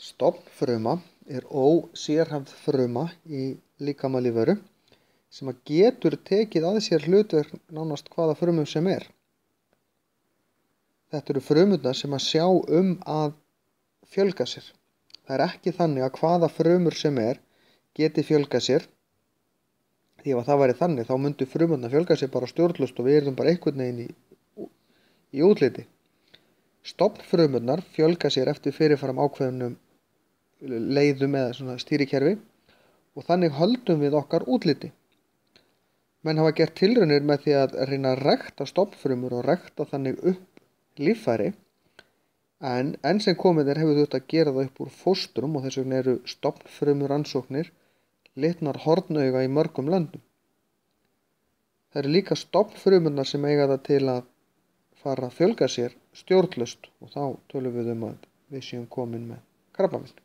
Stofnfruma er ósérhæfð fruma í líkama lífveru sem getur tekið að sér hlutverk nánast hvaða frumum sem er. Þetta eru frumurnar sem sjá að fjölga sér. Það er ekki þannig að hvaða frumur sem er geti fjölgað sér. Því ef það væri þannig þá myndu frumurnar fjölga sér bara stjórnlaust og við erum bara einhvern veginn í útliti. Stofnfrumurnar fjölga sér eftir fyrirfram ákveðnum leiðum eða svona stýrikerfi og þannig höldum við okkar útliti. Menn hafa gert tilraunir með því að reyna að rækta stofnfrumur og rækta þannig upp líffæri, en enn sem komið hefur þurft að gera það upp úr fóstrum og þess vegna eru stofnfrumurannsóknir litnar hornauga í mörgum löndum. Það eru líka stofnfrumurnar sem eiga það til að fara að fjölga sér stjórnlaust og þá tölum við að við séum komin með krabbamein.